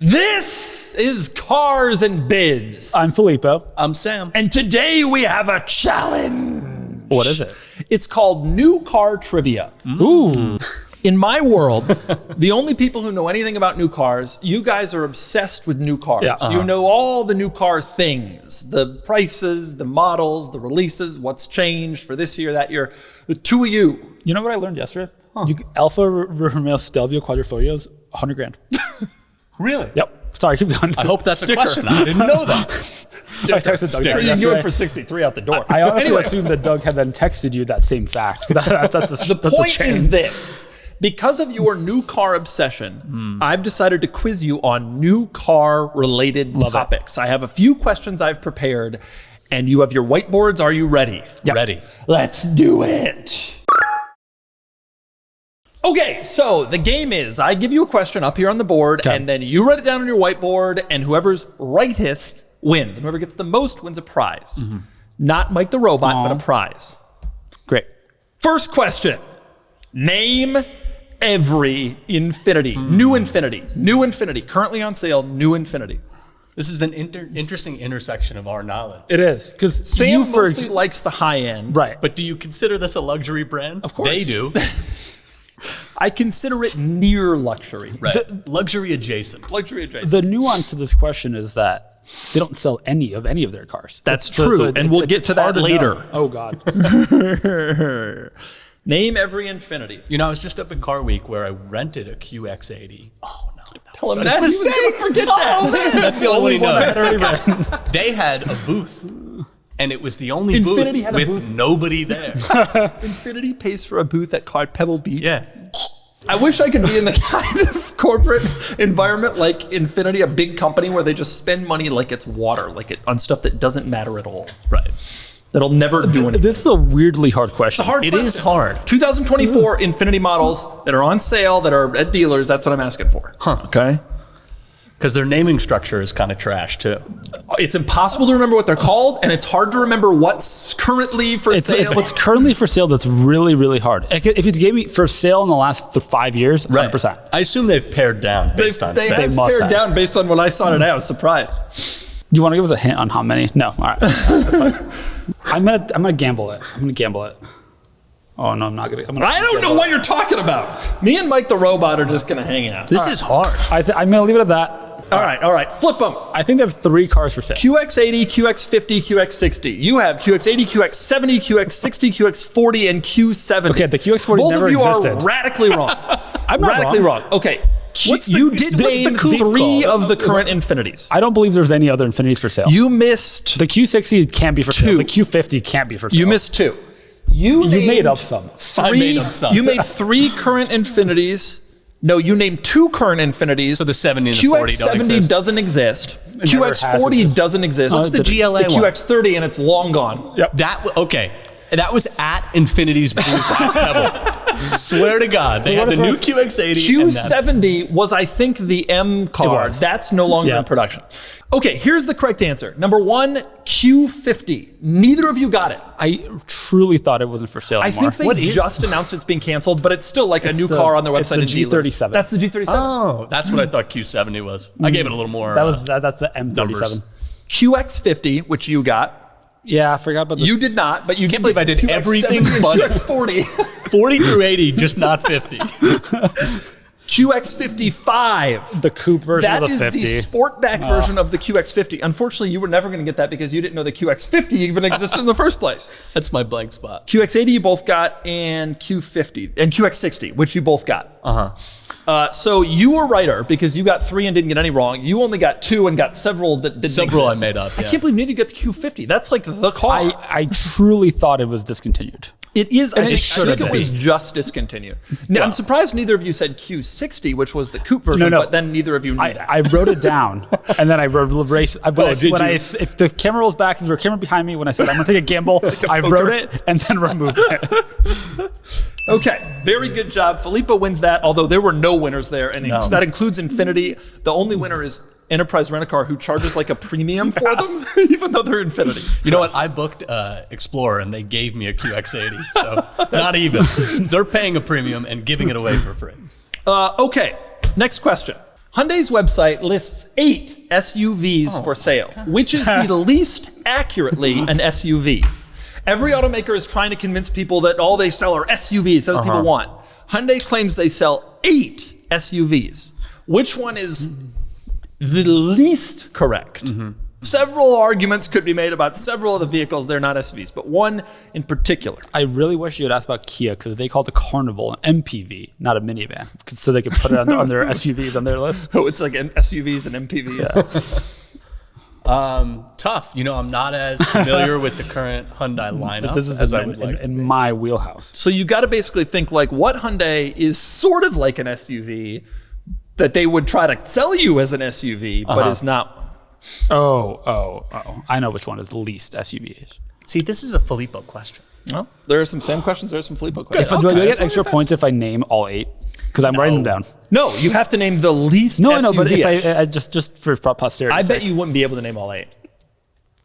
This is Cars and Bids. I'm Filippo. I'm Sam. And today we have a challenge. What is it? It's called New Car Trivia. Ooh. In my world, the only people who know anything about new cars, you guys are obsessed with new cars. Yeah. You know all the new car things, the prices, the models, the releases, what's changed for this year, that year. The two of you. You know what I learned yesterday? Alfa Romeo Stelvio Quadrifolios, 100 grand. Really? Yep. Sorry, keep going. I hope that's a question. I didn't know that. I texted Doug You can yesterday. do it for 63 out the door. I honestly Anyway. assumed that Doug had then texted you that same fact. That's The point is this. Because of your new car obsession, I've decided to quiz you on new car related topics. I have a few questions I've prepared, and you have your whiteboards. Are you ready? Yep. Ready. Let's do it. Okay, so the game is I give you a question up here on the board, Okay. and then you write it down on your whiteboard, and whoever's rightest wins. And whoever gets the most wins a prize. Not Mike the Robot, but a prize. Great. First question. Name every Infiniti. New Infiniti. Currently on sale, new Infiniti. This is an interesting intersection of our knowledge. It is. Because Sam mostly likes the high end. Right. But do you consider this a luxury brand? Of course. They do. I consider it near luxury. Right. Luxury adjacent. Luxury adjacent. The nuance to this question is that they don't sell any of their cars. That's true, and we'll get to that hard later. know. Oh, God. Name every Infiniti. You know, I was just up at Car Week where I rented a QX80. Oh, no. Tell him that. He was going to forget that. That's the only one he Only knows. one I They had a booth, and it was the only Infiniti had booth a with booth? nobody there. Infiniti pays for a booth at Pebble Beach. Yeah. I wish I could be in the kind of corporate environment like Infiniti, a big company where they just spend money like it's water, on stuff that doesn't matter at all. Right. That'll never do anything. This is a weirdly hard question. It's a hard It question. is hard. 2024 Infiniti models that are on sale, that are at dealers, that's what I'm asking for. Huh. Okay. Because their naming structure is kind of trash, too. It's impossible to remember what they're called, and it's hard to remember what's currently for sale. What's currently for sale that's really, really hard. If you gave me for sale in the last 5 years, 100%. I assume they've pared down based on they sales. have must pared have. down based on what I saw today. I was surprised. You want to give us a hint on how many? No. All right. That's fine. I'm gonna gamble it. Oh no, I'm not gonna. I don't know what you're talking about. Me and Mike the Robot are just going to hang out. This is hard. I'm gonna leave it at that. All right. Flip them. I think they have 3 cars for sale. QX80, QX50, QX60. You have QX80, QX70, QX60, QX40, and Q70. Okay, the QX40 Both never of you existed. are radically wrong. I'm not radically wrong. Okay. What's the- You did what's the name coupe 3 called? of the current Infinitis. I don't believe there's any other Infinitis for sale. You missed The Q60 can't be for sale. 2. The Q50 can't be for sale. You missed 2. You made up some. I made up some. You made 3 current Infinitis. No, you named 2 current Infinitis. So the 70 and the 40 don't QX70 exist. doesn't exist. never has QX40 existed. doesn't exist. What's the GLA The one? QX30, and it's long gone. Yep. That was at Infinity's booth at Pebble. Swear to God, they So had what the if new QX80. and that- Q70 was, I think, the M car. was. That's no longer Yeah. in production. Okay, here's the correct answer. Number 1, Q50. Neither of you got it. I truly thought it wasn't for sale I anymore. think they just announced it's being canceled, but it's still like a new car on their it's website. the and dealers. G37. That's the G37. Oh, that's what I thought Q70 was. I gave it a little more. that's the M37. numbers. QX50, which you got. Yeah, I forgot about this. You did not, but you Can't believe I did everything but- QX40. 40 through 80, just not 50. QX55. the coupe version That of the is 50. the Sportback version of the QX50. Unfortunately, you were never going to get that because you didn't know the QX50 even existed in the first place. That's my blank spot. QX80 you both got, and Q50 and QX60, which you both got. So you were righter because you got 3 and didn't get any wrong. You only got 2 and got several that didn't Several exist. I made up, I yeah. can't believe neither of you got the Q50. That's like the car. I truly thought it was discontinued. It is. I it think, should have it was been. just discontinued. Now, I'm surprised neither of you said Q60, which was the coupe version, No. but then neither of you knew that. I wrote it down, and then I erased. If the camera rolls back, if there was a camera behind me, when I said I'm going to take a gamble, I wrote it and then removed it. Okay, very good job. Filippo wins that, although there were no winners there, and that includes Infiniti. The only winner is Enterprise Rent-A-Car, who charges like a premium for them, even though they're Infinitis. You know what? I booked Explorer and they gave me a QX80. So not even. They're paying a premium and giving it away for free. Okay, next question. Hyundai's website lists 8 SUVs for sale, which is the least accurately an SUV. Every automaker is trying to convince people that all they sell are SUVs, that's what people want. Hyundai claims they sell 8 SUVs. Which one is the least correct? Several arguments could be made about several of the vehicles. They're not SUVs, but one in particular. I really wish you had asked about Kia because they call the Carnival an MPV, not a minivan, so they could put it on their SUVs on their list. Oh, it's like SUVs and MPVs. Tough. I'm not as familiar with the current Hyundai lineup This is as I would like in my wheelhouse. So you got to basically think like what Hyundai is sort of like an SUV that they would try to sell you as an SUV, but is not. Oh. I know which one is the least SUV. See, this is a Filippo question. Well, there are some Sam questions. There are some Filippo questions. Do I get extra points if I name all 8? Because I'm writing them down. No, you have to name the least SUV. No, but if I just for posterity. I bet you wouldn't be able to name all 8.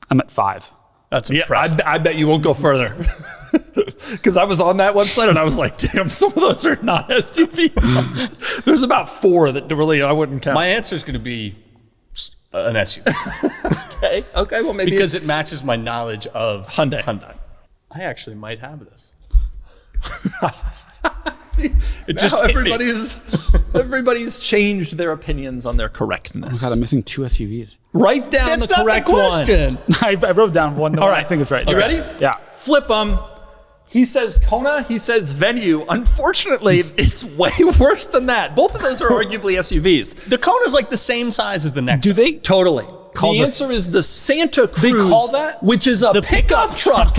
I'm at 5. That's impressive. I bet you won't go further. Because I was on that website and I was like, damn, some of those are not SUVs. There's about 4 that really I wouldn't count. My answer is going to be an SUV. Okay, well maybe because it matches my knowledge of Hyundai. I actually might have this. See, everybody's changed their opinions on their correctness. Oh God, I'm missing 2 SUVs. Write down That's the not correct the question. I wrote down one. All right, I think it's right. You ready? Yeah. Flip them. He says Kona. He says Venue. Unfortunately, it's way worse than that. Both of those are arguably SUVs. The Kona's like the same size as the next. Do they Totally. call The answer is the Santa Cruz. They call that? Which is a pickup truck.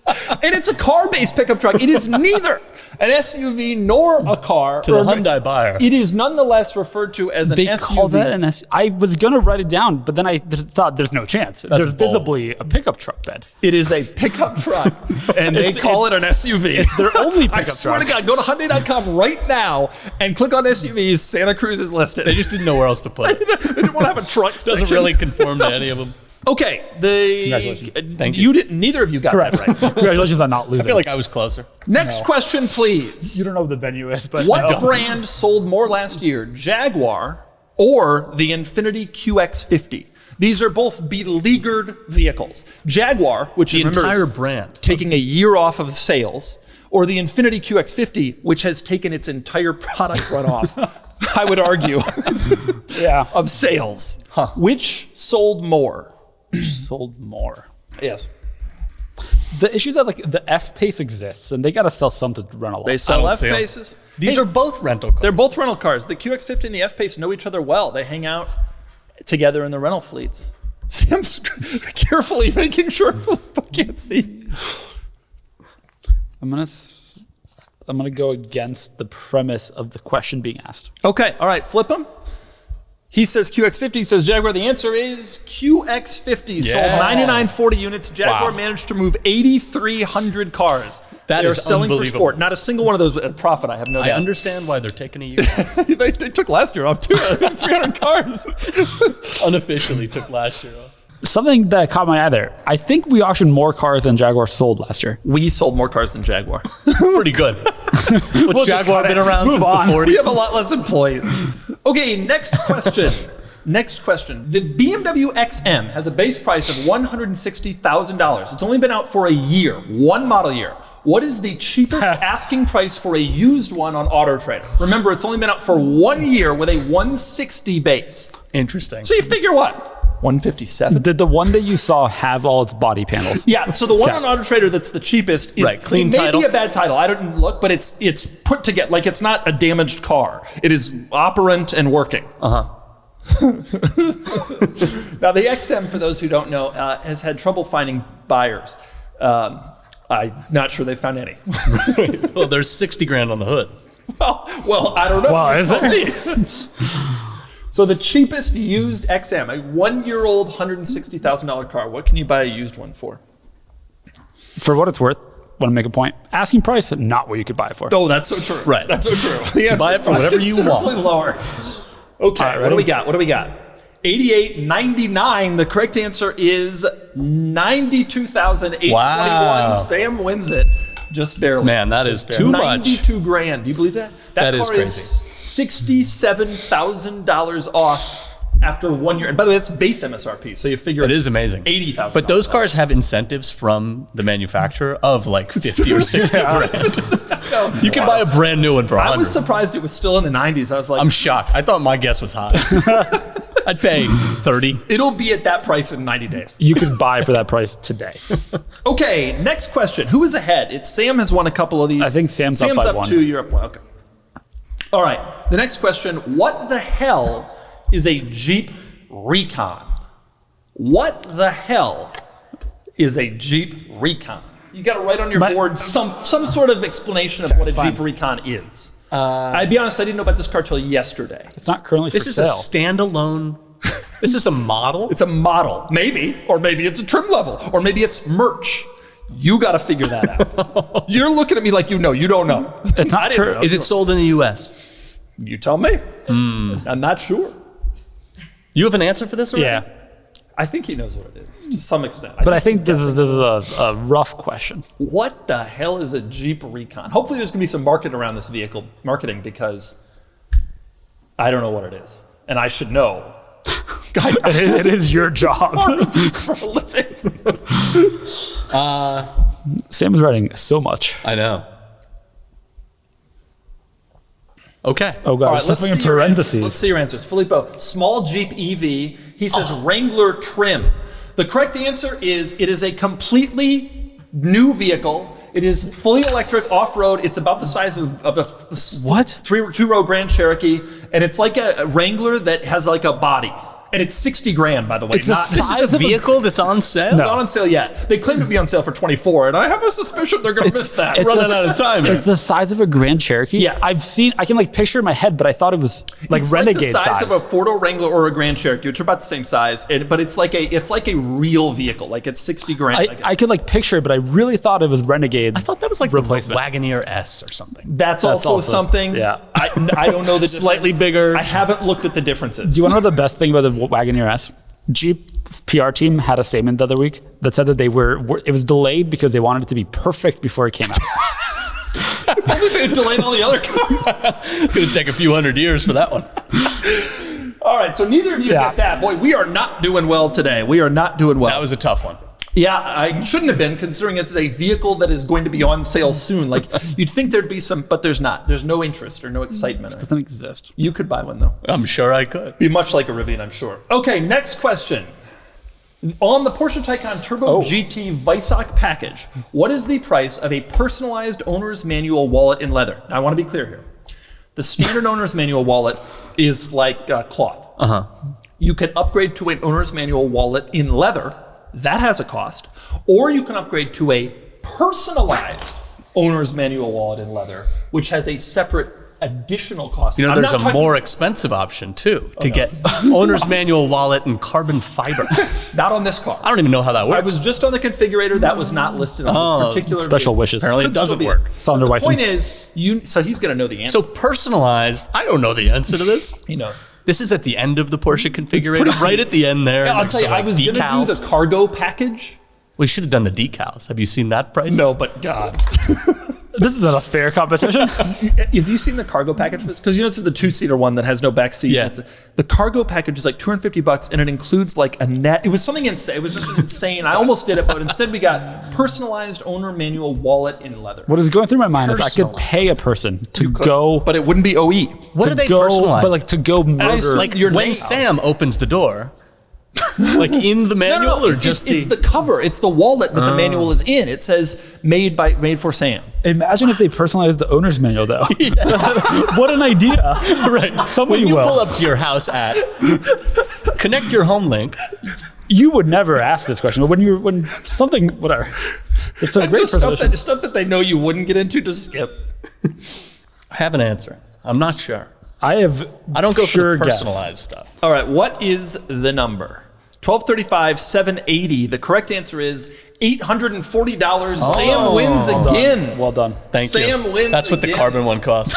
And it's a car-based pickup truck. It is neither an SUV nor a car. To the Hyundai buyer. It is nonetheless referred to as an They SUV. call that an SUV. I was going to write it down, but then I just thought there's no chance. There's bold. visibly a pickup truck bed. It is a pickup truck, and they call it an SUV. It's their only pickup I swear truck. to God, go to Hyundai.com right now and click on SUVs. Santa Cruz is listed. They just didn't know where else to put it. They didn't want to have a truck Doesn't section. really conform to any of them. Okay, Congratulations. Thank you didn't. Neither of you got that right. Congratulations on not losing. I feel like I was closer. Next question, please. you don't know what the venue is, but What brand sold more last year, Jaguar or the Infiniti QX50? These are both beleaguered vehicles. Jaguar, which The remember, entire is brand. taking a year off of sales, or the Infiniti QX50, which has taken its entire product run off, I would argue, yeah, of sales. Which sold more? sold more. Yes. The issue is that like the F-Pace exists, and they got to sell some to run a lot. They sell don't see 'em. F-Paces. These are both rental cars. They're both rental cars. The QX50 and the F-Pace know each other well. They hang out together in the rental fleets. Sam's carefully making sure Filippo can't see. I'm gonna go against the premise of the question being asked. Okay, all right, flip him. He says QX50, he says Jaguar. The answer is QX50. Sold 9,940 units. Jaguar managed to move 8,300 cars. That is selling for unbelievable. sport. Not a single one of those at a profit, I have no I doubt. understand why they're taking a year. they took last year off too. 300 cars. Unofficially took last year off. Something that caught my eye there. I think we auctioned more cars than Jaguar sold last year. We sold more cars than Jaguar. Pretty good. What's Jaguar been around since on. the 40s? We have a lot less employees. Okay, next question. Next question. The BMW XM has a base price of $160,000. It's only been out for a year, one model year. What is the cheapest asking price for a used one on AutoTrader? Remember, it's only been out for 1 year with a 160 base. Interesting. So you figure what? 157? Did the one that you saw have all its body panels? Yeah, so the one on AutoTrader that's the cheapest is Right, clean maybe title. a bad title. I don't look, but it's put together. Like it's not a damaged car. It is operant and working. Now the XM, for those who don't know, has had trouble finding buyers. I'm not sure they found any. Well, there's 60 grand on the hood. well, I don't know. Well, is it? So the cheapest used XM, a 1-year-old $160,000 car. What can you buy a used one for? For what it's worth, want to make a point. Asking price, not what you could buy it for. Oh, that's so true. Right. That's so true. The answer buy it for is whatever you considerably want. Lower. Okay, right, what do we got? What do we got? 88.99. The correct answer is 92,821. Wow. Sam wins it. Just barely. Man, that is too much. 92 grand. Do you believe that? That is car crazy. is $67,000 off after 1 year. And by the way, that's base MSRP. So you figure It is amazing. $80,000. But those cars have incentives from the manufacturer of like 50 or 60 grand. You can buy a brand new one for 100. I was surprised it was still in the 90s. I was like, I'm shocked. I thought my guess was high. I'd pay 30. it'll be at that price in 90 days. You could buy for that price today. Okay, next question. Who is ahead? It's Sam has won a couple of these. I think Sam's up by one. 2, you're up 1. Okay. All right, the next question. What the hell is a Jeep Recon? What the hell is a Jeep Recon? You got to write on your board some sort of explanation of what a Jeep Recon is. I'd be honest, I didn't know about this car till yesterday. It's not currently for This is sale. a standalone. This is a model. It's a model, maybe, or maybe it's a trim level, or maybe it's merch. You got to figure that out. You're looking at me like you know. You don't know. It's not I didn't know. Is it sold in the U.S.? You tell me. I'm not sure. You have an answer for this already? Yeah. I think he knows what it is to some extent. But I think this is a rough question. What the hell is a Jeep Recon? Hopefully there's going to be some marketing around this vehicle, because I don't know what it is. And I should know. It is your job. For a living. Sam is writing so much. I know. Okay. Oh, God. All right, Something in see your answers. parentheses. Let's see your answers. Filippo, small Jeep EV. He says Wrangler trim. The correct answer is it is a completely new vehicle. It is fully electric, off-road. It's about the size of a What? two-row Grand Cherokee, and it's like a Wrangler that has like a body. And it's 60 grand, by the way. It's the This is a vehicle that's on sale? It's not on sale yet. They claim to be on sale for 24, and I have a suspicion they're going to miss that. It's Running the- out of time here. It's the size of a Grand Cherokee. Yes. I can like picture in my head, but I thought it was like It's Renegade like the size size. of a four-door Wrangler or a Grand Cherokee, which are about the same size. But it's like a real vehicle. Like it's 60 grand. I could like picture it, but I really thought it was Renegade. I thought that was like Replacement. the Wagoneer S or something. That's also something. yeah. I don't know the Slightly difference. bigger. I haven't looked at the differences. Do you want to know the best thing about the Wagoneer S? Jeep's PR team had a statement the other week that said that it was delayed because they wanted it to be perfect before it came out. They delayed all the other cars. Going to take a few hundred years for that one. All right, so neither of you get that. Boy, we are not doing well today. We are not doing well. That was a tough one. Yeah, I shouldn't have been, considering it's a vehicle that is going to be on sale soon. Like, you'd think there'd be some, but there's not. There's no interest or no excitement. It doesn't exist. You could buy one, though. I'm sure I could. Be much like a Rivian, I'm sure. Okay, next question. On the Porsche Taycan Turbo GT Weissach package, what is the price of a personalized owner's manual wallet in leather? Now, I want to be clear here. The standard owner's manual wallet is like cloth. You can upgrade to an owner's manual wallet in leather. That has a cost. Or you can upgrade to a personalized owner's manual wallet in leather, which has a separate additional cost. You know, I'm there's not a talking- more expensive option too to get owner's manual wallet and carbon fiber. Not on this car. I don't even know how that I works. was just on the configurator. That was not listed on this particular Special vehicle. wishes. Apparently it Could still doesn't be work. It's under The Weiss. point is, so he's going to know the answer. So personalized, I don't know the answer to this. you know. This is at the end of the Porsche configurator, pretty- right at the end there. Yeah, I'll next tell you, to, I like, was going to do decals. the cargo package. We should have done the decals. Have you seen that price? No, but God. This isn't a fair competition. Have you seen the cargo package for this? Because it's the two-seater one that has no back seat. Yeah. The cargo package is like $250, and it includes like a net. It was something insane. It was just insane. I almost did it, but instead we got personalized owner manual wallet in leather. What is going through my mind is I could pay a person to go, But it wouldn't be OE. What to are they go, personalized? but like to go murder. like your when name. Sam opens the door, like in the manual or just it's the cover. It's the wallet that the manual is in. It says made for Sam. Imagine if they personalized the owner's manual, though. What an idea! right. Somebody When you will. pull up to your house at connect your home link. You would never ask this question, but when something whatever, it's so great for Just stuff that they know you wouldn't get into. Just skip. I have an answer. I'm not sure. I don't go sure for the guess. personalized stuff. All right. What is the number? 1235, 780. The correct answer is $840. Sam wins Well done. again. Well done. Thank you. Sam wins That's what the again. carbon one costs.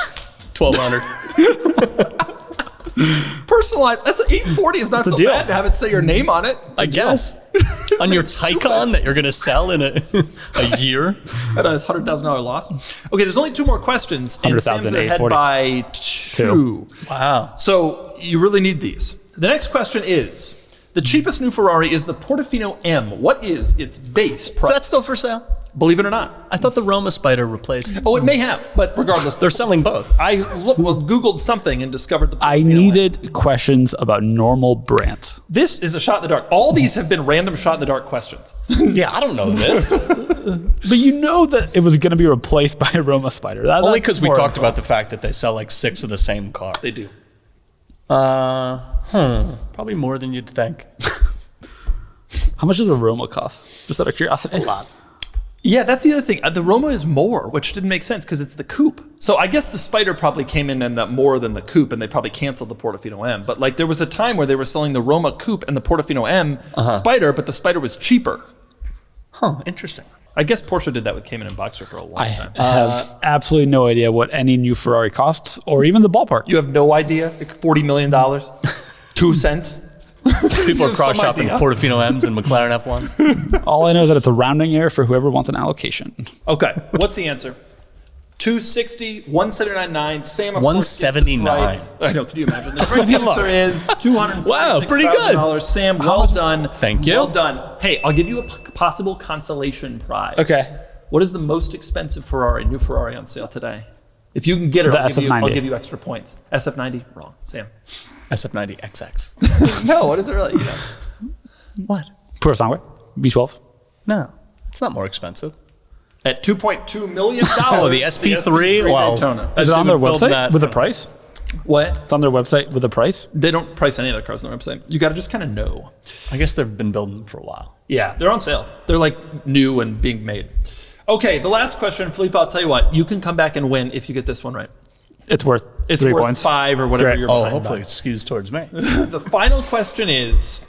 $1,200. Personalized. That's 840 is not so deal. bad to have it say your name on it. I guess. On your Taycan that you're going to sell in a year. At a $100,000 loss. Okay, there's only 2 more questions, and Sam's ahead by 2. Wow. So you really need these. The next question is, the cheapest new Ferrari is the Portofino M. What is its base price? So that's still for sale? Believe it or not. I thought the Roma Spider replaced. Oh, it may have, but regardless. They're selling both. I Googled something and discovered the Portofino I needed questions about normal brands. This is a shot in the dark. All these have been random shot in the dark questions. Yeah, I don't know this. But you know that it was going to be replaced by a Roma Spider. Only because we talked about the fact that they sell like 6 of the same car. They do. Probably more than you'd think. How much does a Roma cost? Just out of curiosity. A lot. Yeah, that's the other thing. The Roma is more, which didn't make sense because it's the coupe. So I guess the Spider probably came in at more than the coupe, and they probably canceled the Portofino M. But like there was a time where they were selling the Roma coupe and the Portofino M Spider, but the Spider was cheaper. Huh, interesting. I guess Porsche did that with Cayman and Boxer for a long time. I have absolutely no idea what any new Ferrari costs, or even the ballpark. You have no idea? Like $40 million? 2 cents? People are have some cross-shopping idea. Portofino M's and McLaren F1s. All I know is that it's a rounding error for whoever wants an allocation. Okay, what's the answer? 260, 179.9. Sam, of course, gets this 179. right. I know, can you imagine? The correct answer is $246,000. Wow, pretty good. Sam, well done. Thank you. Well done. Hey, I'll give you a possible consolation prize. Okay. What is the most expensive Ferrari, new Ferrari on sale today? If you can get it, The I'll SF90. give you extra points. SF90? Wrong. Sam. SF90 XX. No, what is it really? What? Pure Sangway, V12. No, it's not more expensive. At $2.2 million. Oh, the SP3? Wow. Daytona. Is it on their Build website that. with a price? What? It's on their website with a price? They don't price any of their cars on their website. You got to just kind of know. I guess they've been building them for a while. Yeah, they're on sale. They're like new and being made. Okay, the last question, Filippo, I'll tell you what. You can come back and win if you get this one right. It's worth It's 3 worth points. 5 or whatever Great. you're Oh, behind hopefully by. it skews towards me. The final question is,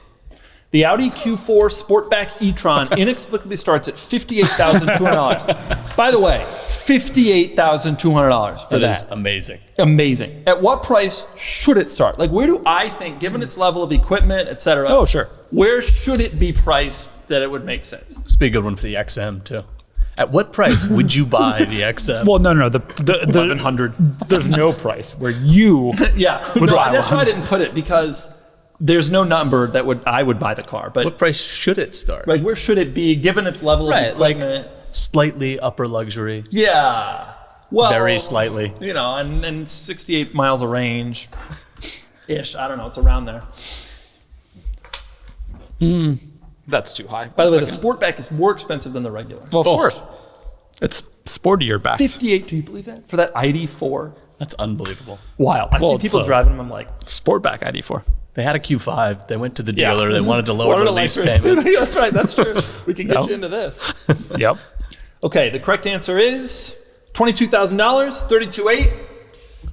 the Audi Q4 Sportback e-tron inexplicably starts at $58,200. By the way, $58,200 for That is that. amazing. Amazing. At what price should it start? Like, where do I think, given its level of equipment, et cetera, Oh, sure. where should it be priced that it would make sense? This would be a good one for the XM, too. At what price would you buy the XM? Well, no. The 1,100. There's no price where you. Yeah, Would no, buy that's one. why I didn't put it, because there's no number that I would buy the car. But What price should it start? like, where should it be given its level Right, of like equipment? slightly upper luxury. Yeah, well, Very slightly. You know, and 68 miles of range, ish. I don't know. It's around there. That's too high. By the way, the Sportback is more expensive than the regular. Well, of course. It's sportier back. 58. Do you believe that for that ID4? That's unbelievable. Wild. I Well, see people it's, driving them. I'm like, Sportback ID4. They had a Q5. They went to the yeah. dealer. They wanted to lower Wanted the a lease license. payment. That's right. That's true. We can get Yep. you into this. Yep. Okay, the correct answer is $22,000, 32.8.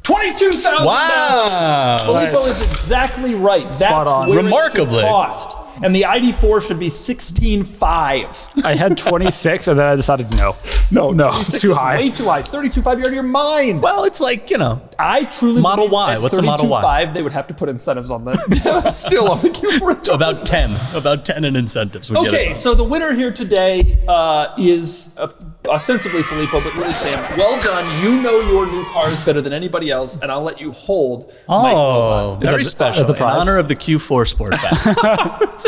$22,000. Wow. Filippo Nice. is exactly right. That's on. where Remarkably. it should cost. And the ID4 should be 16.5. I had 26 and then I decided no. No, 26 too is high. Way too high. 32.5, you're out of your mind. Well, it's like, you know, I truly Model believe Y. at What's a Model Y? 32.5, they would have to put incentives on that. Still on the Q4. about 10. About 10 in incentives. Would get Okay, it. so the winner here today is ostensibly Filippo, but really Sam. Well done. You know your new cars better than anybody else, and I'll let you hold Mike Oh, Robot. very that- special. that's a In prize? honor of the Q4 Sportback.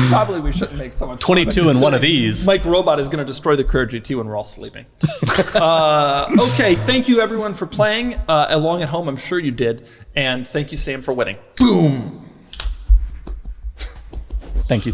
Probably we shouldn't make so much 22 fun of it, in one of considering these. Mike Robot is going to destroy the Courier GT when we're all sleeping. Okay, thank you everyone for playing along at home. I'm sure you did. And thank you, Sam, for winning. Boom. Thank you.